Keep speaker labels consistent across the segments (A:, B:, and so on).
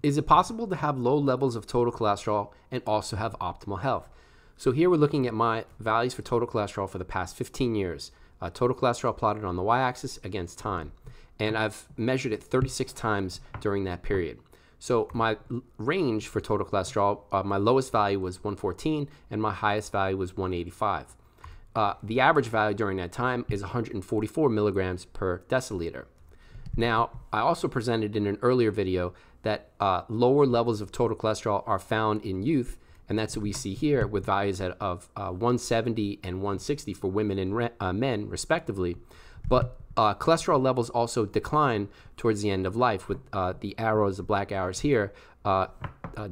A: Is it possible to have low levels of total cholesterol and also have optimal health? So here we're looking at my values for total cholesterol for the past 15 years. Total cholesterol plotted on the y-axis against time. And I've measured it 36 times during that period. So my range for total cholesterol, my lowest value was 114 and my highest value was 185. The average value during that time is 144 milligrams per deciliter. Now, I also presented in an earlier video that lower levels of total cholesterol are found in youth, and that's what we see here with values of 170 and 160 for women and men, respectively. But cholesterol levels also decline towards the end of life, with the arrows, the black arrows here,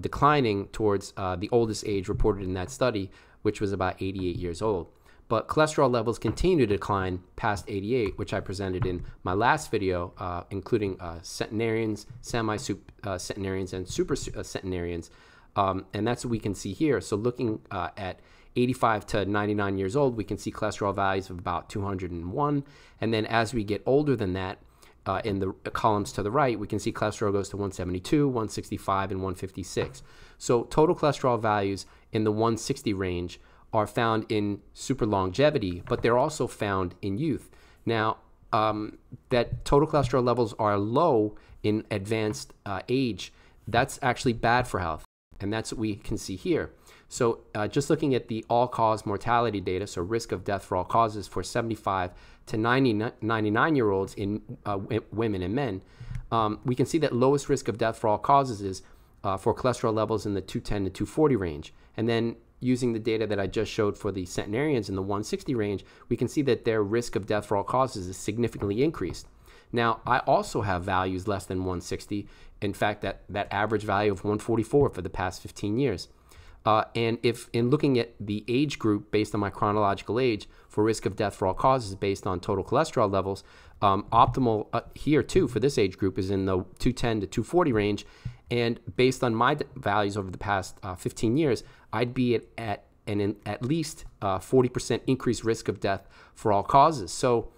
A: declining towards the oldest age reported in that study, which was about 88 years old. But cholesterol levels continue to decline past 88, which I presented in my last video, including centenarians, semi-centenarians, and super centenarians. And that's what we can see here. So looking at 85 to 99 years old, we can see cholesterol values of about 201. And then as we get older than that, in the columns to the right, we can see cholesterol goes to 172, 165, and 156. So total cholesterol values in the 160 range are found in super longevity, but they're also found in youth. Now, that total cholesterol levels are low in advanced age, that's actually bad for health, and that's what we can see here. So just looking at the all-cause mortality data, so risk of death for all causes for 75 to 99-year-olds in women and men, we can see that lowest risk of death for all causes is for cholesterol levels in the 210 to 240 range. And then using the data that I just showed for the centenarians in the 160 range, we can see that their risk of death for all causes is significantly increased. Now, I also have values less than 160. In fact, that average value of 144 for the past 15 years. And if in looking at the age group based on my chronological age for risk of death for all causes based on total cholesterol levels, optimal here too for this age group is in the 210 to 240 range. And based on my values over the past 15 years, I'd be at least 40% increased risk of death for all causes. So,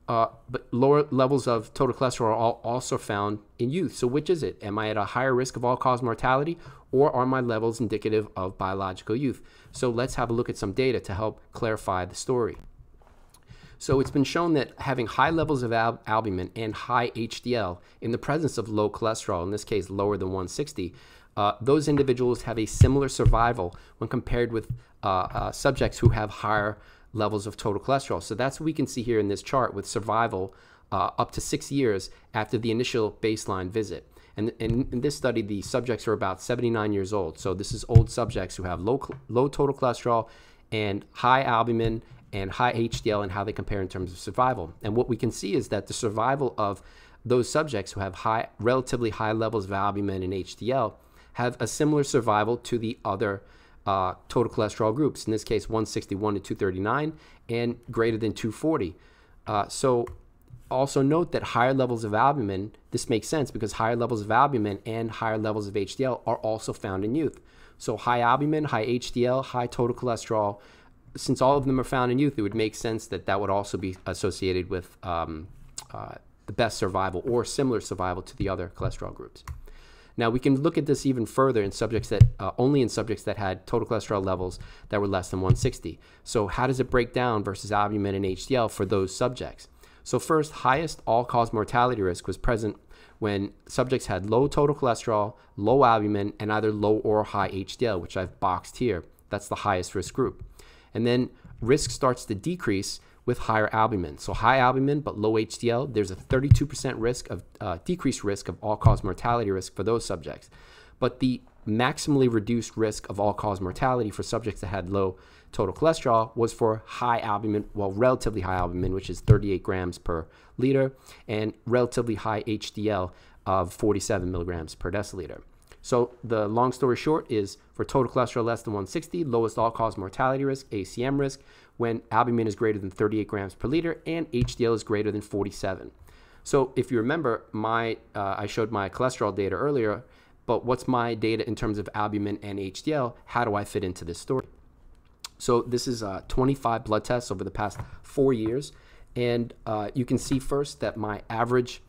A: but lower levels of total cholesterol are also found in youth. So which is it? Am I at a higher risk of all-cause mortality, or are my levels indicative of biological youth? So let's have a look at some data to help clarify the story. So it's been shown that having high levels of albumin and high HDL in the presence of low cholesterol, in this case lower than 160, those individuals have a similar survival when compared with subjects who have higher levels of total cholesterol. So that's what we can see here in this chart with survival up to 6 years after the initial baseline visit. And in this study, the subjects are about 79 years old. So this is old subjects who have low total cholesterol and high albumin and high HDL and how they compare in terms of survival. And what we can see is that the survival of those subjects who have relatively high levels of albumin and HDL have a similar survival to the other total cholesterol groups, in this case 161 to 239 and greater than 240. So also note that higher levels of albumin, this makes sense because higher levels of albumin and higher levels of HDL are also found in youth. So high albumin, high HDL, high total cholesterol, since all of them are found in youth, it would make sense that that would also be associated with the best survival or similar survival to the other cholesterol groups. Now we can look at this even further in subjects that only in subjects that had total cholesterol levels that were less than 160. So how does it break down versus albumin and HDL for those subjects? So first, highest all-cause mortality risk was present when subjects had low total cholesterol, low albumin, and either low or high HDL, which I've boxed here. That's the highest risk group. And then risk starts to decrease with higher albumin. So high albumin but low HDL, there's a 32% risk of decreased risk of all-cause mortality risk for those subjects. But the maximally reduced risk of all-cause mortality for subjects that had low total cholesterol was for high albumin, well, relatively high albumin, which is 38 grams per liter, and relatively high HDL of 47 milligrams per deciliter. So the long story short is for total cholesterol less than 160, lowest all-cause mortality risk, ACM risk, when albumin is greater than 38 grams per liter and HDL is greater than 47. So if you remember, I showed my cholesterol data earlier, but what's my data in terms of albumin and HDL? How do I fit into this story? So this is 25 blood tests over the past 4 years, and you can see first that my average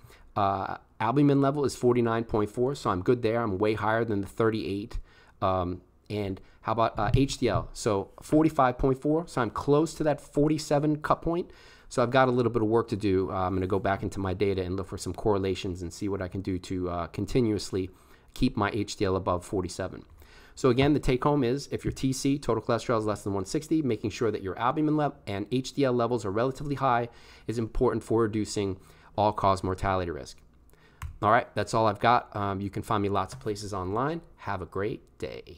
A: Albumin level is 49.4, so I'm good there. I'm way higher than the 38. And how about HDL? So 45.4, so I'm close to that 47 cut point. So I've got a little bit of work to do. I'm going to go back into my data and look for some correlations and see what I can do to continuously keep my HDL above 47. So again, the take home is if your TC, total cholesterol, is less than 160, making sure that your albumin level and HDL levels are relatively high is important for reducing all-cause mortality risk. All right, that's all I've got. You can find me lots of places online. Have a great day.